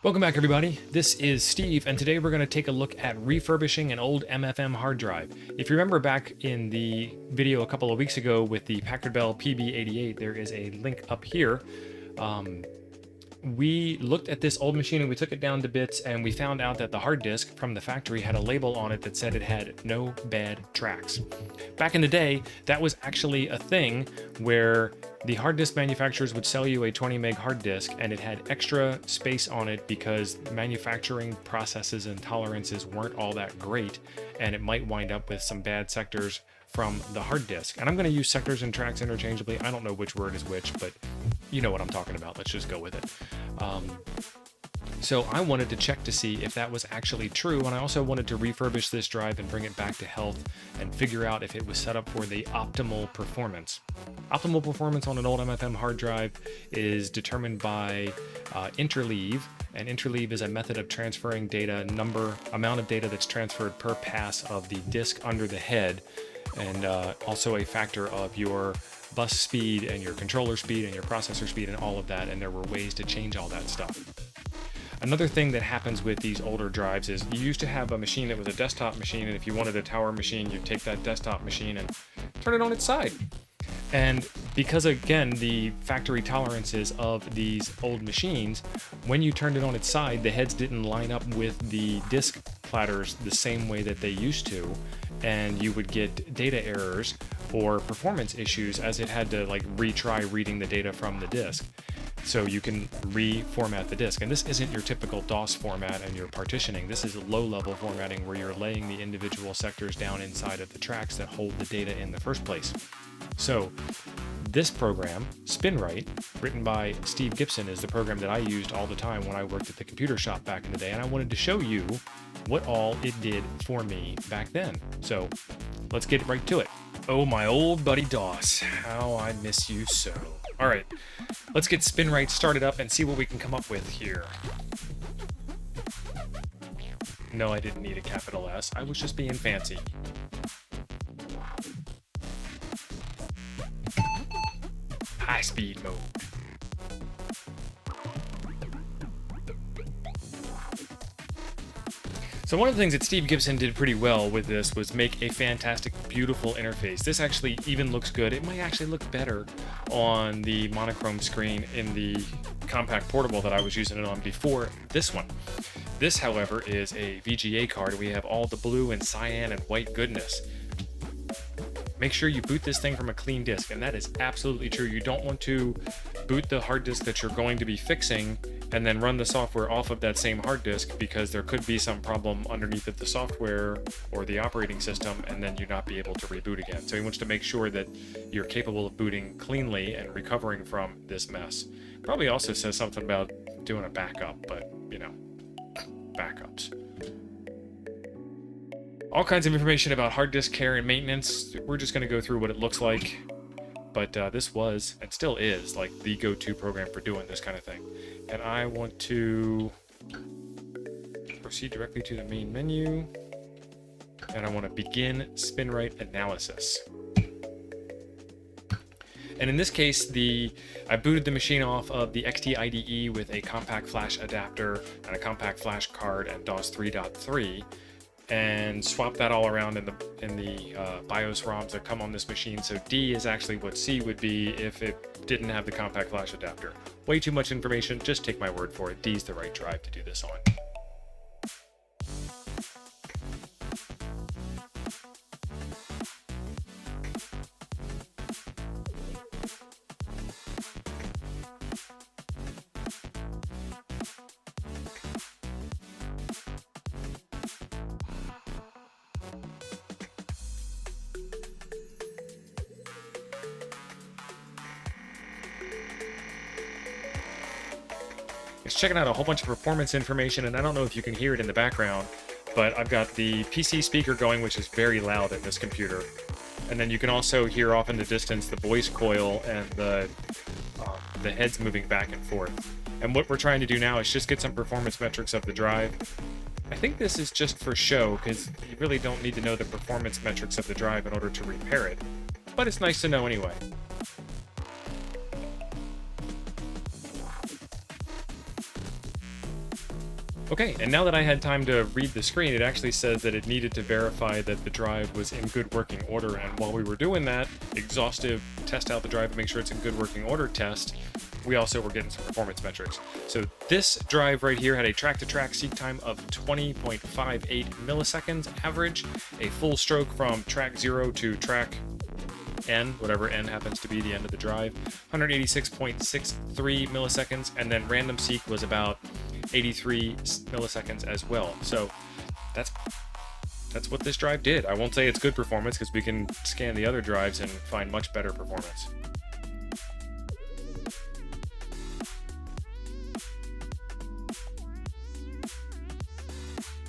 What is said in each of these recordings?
Welcome back, everybody. This is Steve, and today we're going to take a look at refurbishing an old MFM hard drive. If you remember back in the video a couple of weeks ago with the Packard Bell PB88, there is a link up here. We looked at this old machine and we took it down to bits, and we found out that the hard disk from the factory had a label on it that said it had no bad tracks. Back in the day, that was actually a thing where the hard disk manufacturers would sell you a 20 meg hard disk and it had extra space on it because manufacturing processes and tolerances weren't all that great, and it might wind up with some bad sectors from the hard disk. And I'm going to use sectors and tracks interchangeably. I don't know which word is which, but you know what I'm talking about. Let's just go with it. So I wanted to check to see if that was actually true, and I also wanted to refurbish this drive and bring it back to health and figure out if it was set up for the optimal performance. Optimal performance on an old MFM hard drive is determined by interleave, and interleave is a method of transferring data, amount of data that's transferred per pass of the disk under the head, and also a factor of your bus speed and your controller speed and your processor speed and all of that, and there were ways to change all that stuff. Another thing that happens with these older drives is you used to have a machine that was a desktop machine, and if you wanted a tower machine, you'd take that desktop machine and turn it on its side. And because, again, the factory tolerances of these old machines, when you turned it on its side, the heads didn't line up with the disk platters the same way that they used to, and you would get data errors or performance issues as it had to retry reading the data from the disk. So you can reformat the disk. And this isn't your typical DOS format and your partitioning. This is low-level formatting where you're laying the individual sectors down inside of the tracks that hold the data in the first place. So this program, Spinrite, written by Steve Gibson, is the program that I used all the time when I worked at the computer shop back in the day, and I wanted to show you what all it did for me back then. So let's get right to it. Oh, my old buddy DOS, how I miss you so. All right, let's get Spinrite started up and see what we can come up with here. No, I didn't need a capital S. I was just being fancy. High speed mode. So one of the things that Steve Gibson did pretty well with this was make a fantastic, beautiful interface. This actually even looks good. It might actually look better on the monochrome screen in the compact portable that I was using it on before this one. This, however, is a VGA card. We have all the blue and cyan and white goodness. Make sure you boot this thing from a clean disk, and that is absolutely true. You don't want to boot the hard disk that you're going to be fixing and then run the software off of that same hard disk, because there could be some problem underneath of the software or the operating system, and then you not be able to reboot again. So he wants to make sure that you're capable of booting cleanly and recovering from this mess. Probably also says something about doing a backup, but you know, backups. All kinds of information about hard disk care and maintenance. We're just going to go through what it looks like. But this was, and still is, like the go-to program for doing this kind of thing. And I want to proceed directly to the main menu. And I want to begin Spinrite analysis. And in this case, I booted the machine off of the XT IDE with a compact flash adapter and a compact flash card and DOS 3.3. and swap that all around in the BIOS ROMs that come on this machine. So D is actually what C would be if it didn't have the compact flash adapter. Way too much information, just take my word for it. D is the right drive to do this on. It's checking out a whole bunch of performance information, and I don't know if you can hear it in the background, but I've got the PC speaker going, which is very loud in this computer. And then you can also hear off in the distance the voice coil and the heads moving back and forth. And what we're trying to do now is just get some performance metrics of the drive. I think this is just for show, because you really don't need to know the performance metrics of the drive in order to repair it. But it's nice to know anyway. Okay, and now that I had time to read the screen, it actually says that it needed to verify that the drive was in good working order, and while we were doing that exhaustive test out the drive to make sure it's in good working order test, we also were getting some performance metrics. So this drive right here had a track-to-track seek time of 20.58 milliseconds average, a full stroke from track 0 to track N, whatever N happens to be the end of the drive, 186.63 milliseconds, and then random seek was about 83 milliseconds as well. So that's what this drive did. I won't say it's good performance because we can scan the other drives and find much better performance.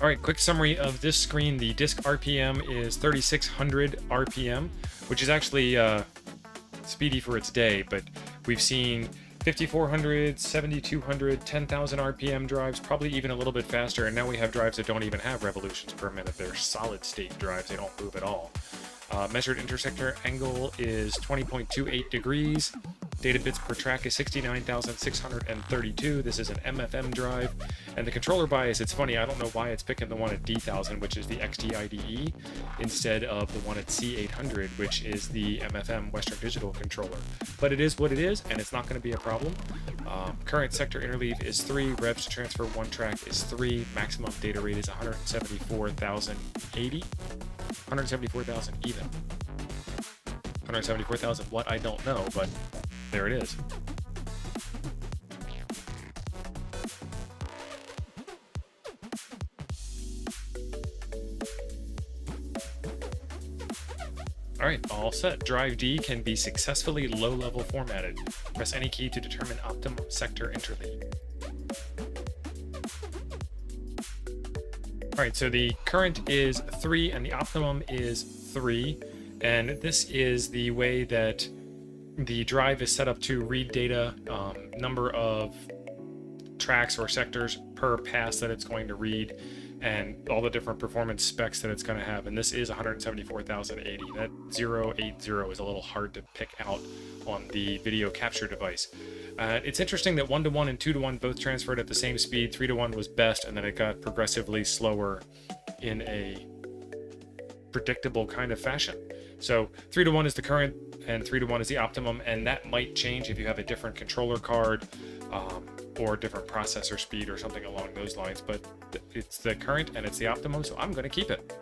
All right, quick summary of this screen. The disk RPM is 3600 RPM, which is actually speedy for its day, but we've seen 5400, 7200, 10,000 RPM drives, probably even a little bit faster, and now we have drives that don't even have revolutions per minute. They're solid state drives, they don't move at all. Measured intersector angle is 20.28 degrees. Data bits per track is 69,632. This is an MFM drive. And the controller bias, it's funny, I don't know why it's picking the one at D1000, which is the XT-IDE, instead of the one at C800, which is the MFM Western Digital controller. But it is what it is, and it's not going to be a problem. Current sector interleave is 3, revs to transfer one track is 3, maximum data rate is 174,080. 174,000 even. 174,000 what, I don't know, but there it is. Alright, all set. Drive D can be successfully low-level formatted. Press any key to determine optimum sector interleave. Alright, so the current is 3 and the optimum is 3, and this is the way that the drive is set up to read data, number of tracks or sectors per pass that it's going to read, and all the different performance specs that it's going to have. And this is 174,080. That 080 is a little hard to pick out on the video capture device. It's interesting that 1:1 and 2:1 both transferred at the same speed. 3:1 was best, and then it got progressively slower in a predictable kind of fashion. So 3:1 is the current and 3:1 is the optimum, and that might change if you have a different controller card or different processor speed or something along those lines, but it's the current and it's the optimum, so I'm going to keep it.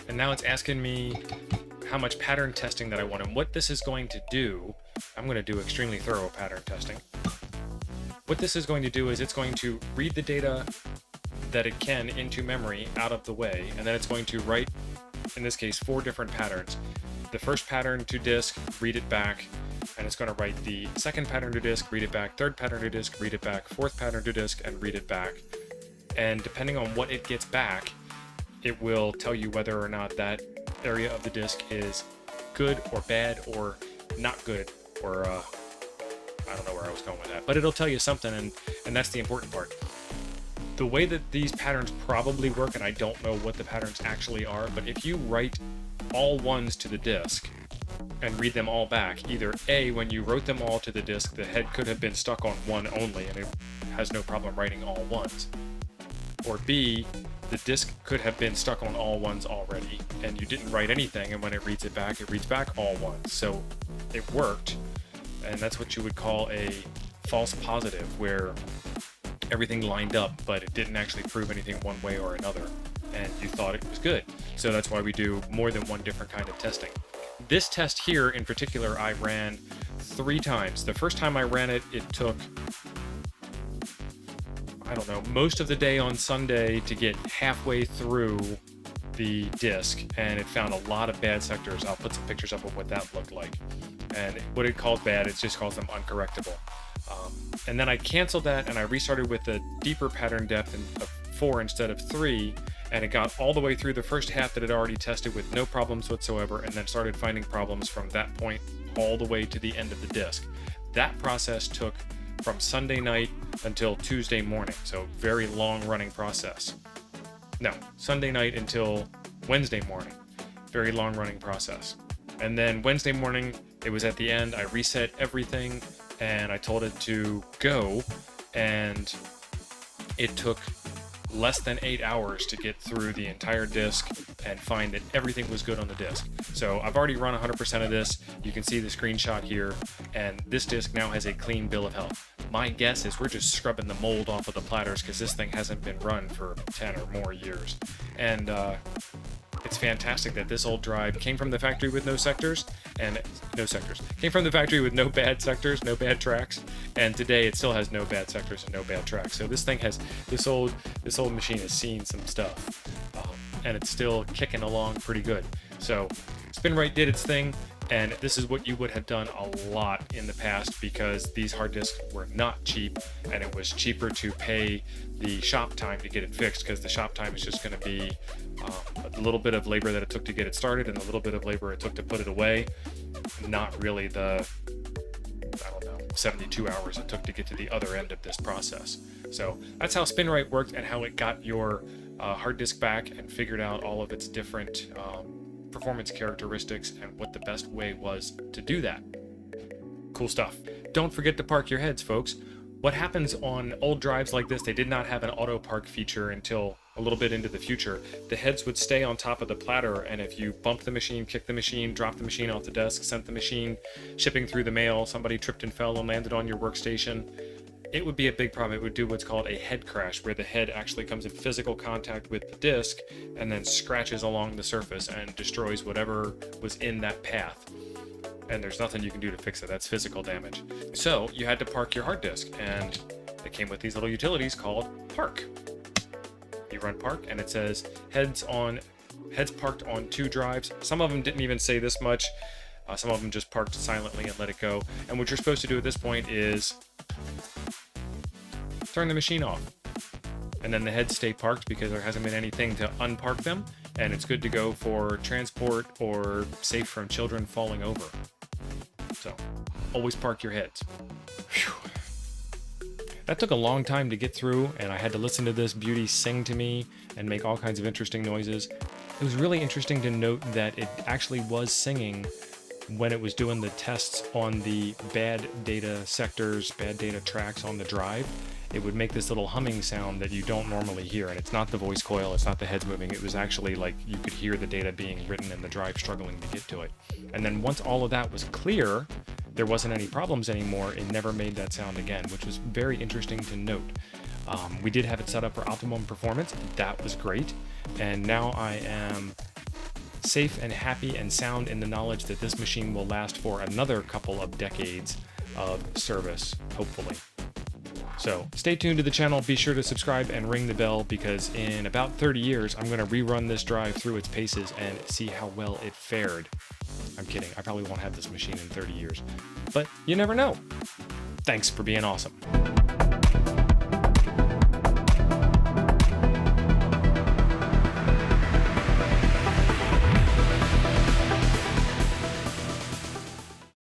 And now it's asking me how much pattern testing that I want, and what this is going to do, I'm going to do extremely thorough pattern testing. What this is going to do is it's going to read the data that it can into memory out of the way, and then it's going to write, in this case, 4 different patterns. The first pattern to disk, read it back, and it's going to write the second pattern to disk, read it back, third pattern to disk, read it back, fourth pattern to disk, and read it back. And depending on what it gets back, it will tell you whether or not that area of the disk is good or bad or not good, or I don't know where I was going with that, but it'll tell you something, and that's the important part. The way that these patterns probably work, and I don't know what the patterns actually are, but if you write all ones to the disk and read them all back, either A, when you wrote them all to the disk, the head could have been stuck on one only and it has no problem writing all ones, or B, the disk could have been stuck on all ones already and you didn't write anything, and when it reads back all ones, so it worked. And that's what you would call a false positive, where everything lined up but it didn't actually prove anything one way or another, and you thought it was good. So that's why we do more than one different kind of testing. This test here in particular I ran 3 times. The first time I ran it, it took, I don't know, most of the day on Sunday to get halfway through the disk, and it found a lot of bad sectors. I'll put some pictures up of what that looked like. And what it called bad, it just calls them uncorrectable. And then I canceled that and I restarted with a deeper pattern depth of 4 instead of 3, and it got all the way through the first half that it already tested with no problems whatsoever, and then started finding problems from that point all the way to the end of the disk. That process took from Sunday night until Tuesday morning, so very long running process. No, Sunday night until Wednesday morning, very long running process. And then Wednesday morning, it was at the end, I reset everything and I told it to go, and it took less than 8 hours to get through the entire disk and find that everything was good on the disk. So I've already run 100% of this. You can see the screenshot here, and this disk now has a clean bill of health. My guess is we're just scrubbing the mold off of the platters because this thing hasn't been run for 10 or more years. And it's fantastic that this old drive came from the factory with no sectors, came from the factory with no bad sectors, no bad tracks, and today it still has no bad sectors and no bad tracks. So this thing has, this old machine has seen some stuff, and it's still kicking along pretty good. So Spinrite did its thing, and this is what you would have done a lot in the past because these hard disks were not cheap, and it was cheaper to pay the shop time to get it fixed, because the shop time is just going to be a little bit of labor that it took to get it started and a little bit of labor it took to put it away, not really the 72 hours it took to get to the other end of this process. So that's how Spinrite worked and how it got your hard disk back and figured out all of its different performance characteristics and what the best way was to do that. Cool stuff. Don't forget to park your heads, folks. What happens on old drives like this, they did not have an auto park feature until a little bit into the future. The heads would stay on top of the platter, and if you bumped the machine, kicked the machine, dropped the machine off the desk, sent the machine shipping through the mail, somebody tripped and fell and landed on your workstation, it would be a big problem. It would do what's called a head crash, where the head actually comes in physical contact with the disk and then scratches along the surface and destroys whatever was in that path. And there's nothing you can do to fix it. That's physical damage. So you had to park your hard disk, and it came with these little utilities called Park. You run Park, and it says heads parked on 2 drives. Some of them didn't even say this much. Some of them just parked silently and let it go. And what you're supposed to do at this point is turn the machine off. And then the heads stay parked because there hasn't been anything to unpark them, and it's good to go for transport or safe from children falling over. So always park your heads. Whew. That took a long time to get through, and I had to listen to this beauty sing to me and make all kinds of interesting noises. It was really interesting to note that it actually was singing when it was doing the tests on the bad data sectors, bad data tracks on the drive. It would make this little humming sound that you don't normally hear, and it's not the voice coil, it's not the heads moving, it was actually like you could hear the data being written and the drive struggling to get to it. And then once all of that was clear, there wasn't any problems anymore, it never made that sound again, which was very interesting to note. We did have it set up for optimum performance, that was great, and now I am safe and happy and sound in the knowledge that this machine will last for another couple of decades of service, hopefully. So stay tuned to the channel, be sure to subscribe and ring the bell, because in about 30 years, I'm going to rerun this drive through its paces and see how well it fared. I'm kidding, I probably won't have this machine in 30 years, but you never know. Thanks for being awesome.